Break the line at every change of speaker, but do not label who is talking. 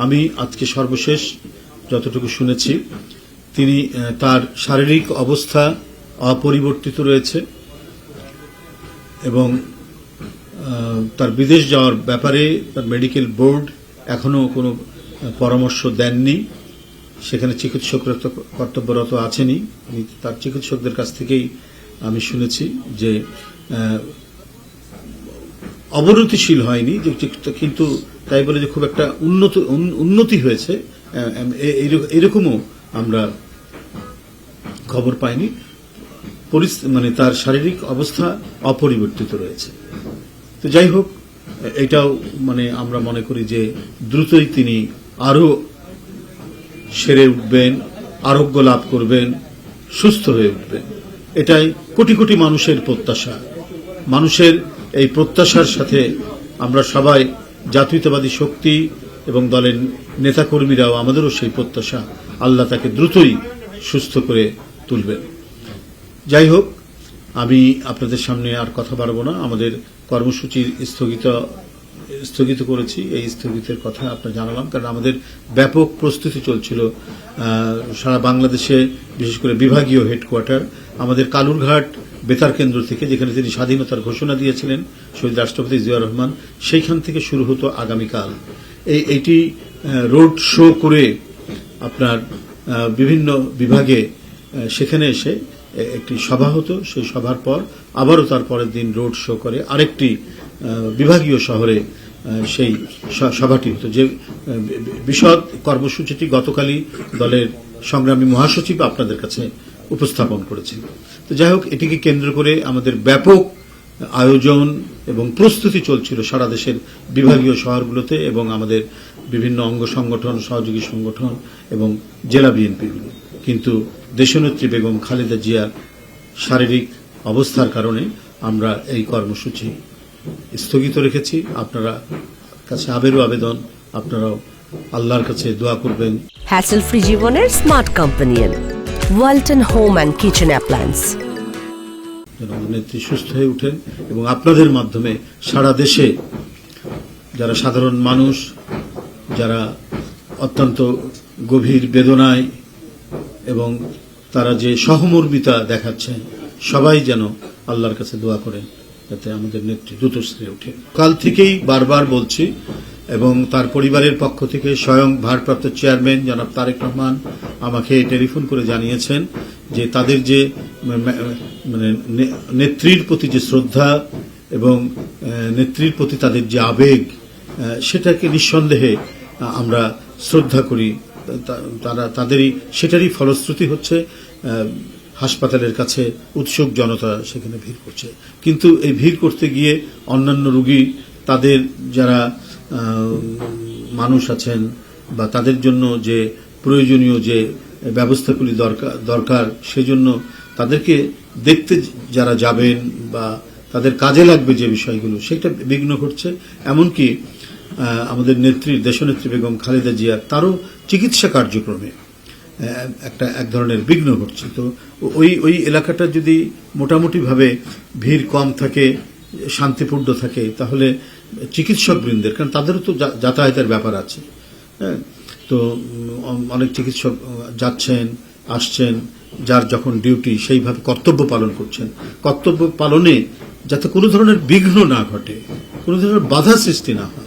আমি আজকে সর্বশেষ যতটুকু শুনেছি তিনি তার শারীরিক অবস্থা অপরিবর্তিত রয়েছে এবং তার বিদেশ যাওয়ার ব্যাপারে তার মেডিকেল বোর্ড এখনো কোনো পরামর্শ দেননি। সেখানে চিকিৎসকরা তো কর্তব্যরত আছেনই। তার চিকিৎসকদের কাছ থেকেই আমি শুনেছি যে অবনতিশীল হয়নি, কিন্তু তাই বলে যে খুব একটা উন্নতি হয়েছে এরকমও আমরা খবর পাইনি। মানে তার শারীরিক অবস্থা অপরিবর্তিত রয়েছে। তো যাই হোক, এটাও মানে আমরা মনে করি যে দ্রুতই তিনি আরো সেরে উঠবেন, আরোগ্য লাভ করবেন, সুস্থ হয়ে উঠবেন। এটাই কোটি কোটি মানুষের প্রত্যাশা। মানুষের এই প্রত্যাশার সাথে আমরা সবাই জাতীয়তাবাদী শক্তি এবং দলের নেতাকর্মীরাও আমাদেরও সেই প্রত্যাশা, আল্লাহ তাকে দ্রুতই সুস্থ করে তুলবেন। যাই হোক, আমি আপনাদের সামনে আর কথা বাড়াবো না। আমাদের কর্মসূচি স্থগিত করেছি। এই স্থগিতের কথা আপনার জানালাম, কারণ আমাদের ব্যাপক প্রস্তুতি চলছিল সারা বাংলাদেশে, বিশেষ করে বিভাগীয় হেডকোয়ার্টার আমাদের কালুরঘাট বেতার কেন্দ্র থেকে, যেখানে তিনি স্বাধীনতার ঘোষণা দিয়েছিলেন শহীদ রাষ্ট্রপতি জিয়াউর রহমান, সেইখান থেকে শুরু হতো আগামীকাল। এইটি রোড শো করে আপনার বিভিন্ন বিভাগে সেখানে এসে একটি সভা হতো। সেই সভার পর আবারও তার পরের দিন রোড শো করে আরেকটি বিভাগীয় শহরে সেই সভাটি হতো। যে বিশদ কর্মসূচিটি গতকালই দলের সংগ্রামী মহাসচিব আপনাদের কাছে উপস্থাপন করেছেন। তো যাই হোক, এটিকে কেন্দ্র করে আমাদের ব্যাপক আয়োজন এবং প্রস্তুতি চলছিল সারা দেশের বিভাগীয় শহরগুলোতে এবং আমাদের বিভিন্ন অঙ্গ সংগঠন, সহযোগী সংগঠন এবং জেলা বিএনপিগুলো। কিন্তু দেশনেত্রী বেগম খালেদা জিয়ার শারীরিক অবস্থার কারণে আমরা এই কর্মসূচি স্থগিত রেখেছি। আপনারা কাছে আবেদন, আপনারাও আল্লাহর কাছে দোয়া করবেন।
হ্যাসেল ফ্রি জীবনের smart companion Walton home and kitchen appliance.
নেত্রী সুস্থ হয়ে উঠেন এবং আপনাদের মাধ্যমে সারা দেশে যারা সাধারণ মানুষ, যারা অত্যন্ত গভীর বেদনায় এবং তারা যে সহমর্মিতা দেখাচ্ছেন, সবাই যেন আল্লাহর কাছে দোয়া করেন যাতে আমাদের নেত্রী দ্রুত সেরে ওঠে। কাল থেকেই বারবার বলছি এবং তার পরিবারের পক্ষ থেকে স্বয়ং ভারপ্রাপ্ত চেয়ারম্যান জনাব তারেক রহমান আমাকে টেলিফোন করে জানিয়েছেন যে তাদের যে মানে নেত্রীর প্রতি যে শ্রদ্ধা এবং নেত্রীর প্রতি তাদের যে আবেগ, সেটাকে নিঃসন্দেহে আমরা শ্রদ্ধা করি। তাদেরই সেটারই ফলশ্রুতি হচ্ছে হাসপাতালের কাছে উৎসুক জনতা সেখানে ভিড় করছে। কিন্তু এই ভিড় করতে গিয়ে অন্যান্য রোগী, তাদের যারা মানুষ আছেন বা তাদের জন্য যে প্রয়োজনীয় যে ব্যবস্থাগুলি দরকার, সেজন্য তাদেরকে দেখতে যারা যাবেন বা তাদের কাজে লাগবে যে বিষয়গুলো, সেটা বিঘ্ন ঘটছে। এমনকি আমাদের নেত্রী, দেশনেত্রী বেগম খালেদা জিয়া, তারও চিকিৎসা কার্যক্রমে এক ধরনের বিঘ্ন ঘটছে। তো ওই এলাকাটা যদি মোটামুটিভাবে ভিড় কম থাকে, শান্তিপূর্ণ থাকে, তাহলে চিকিৎসক বৃন্দের, কারণ তাদেরও তো যাতায়াতের ব্যাপার আছে, তো অনেক চিকিৎসক যাচ্ছেন আসছেন, যার যখন ডিউটি সেইভাবে কর্তব্য পালন করছেন। কর্তব্য পালনে যাতে কোনো ধরনের বিঘ্ন না ঘটে, কোনো ধরনের বাধা সৃষ্টি না হয়,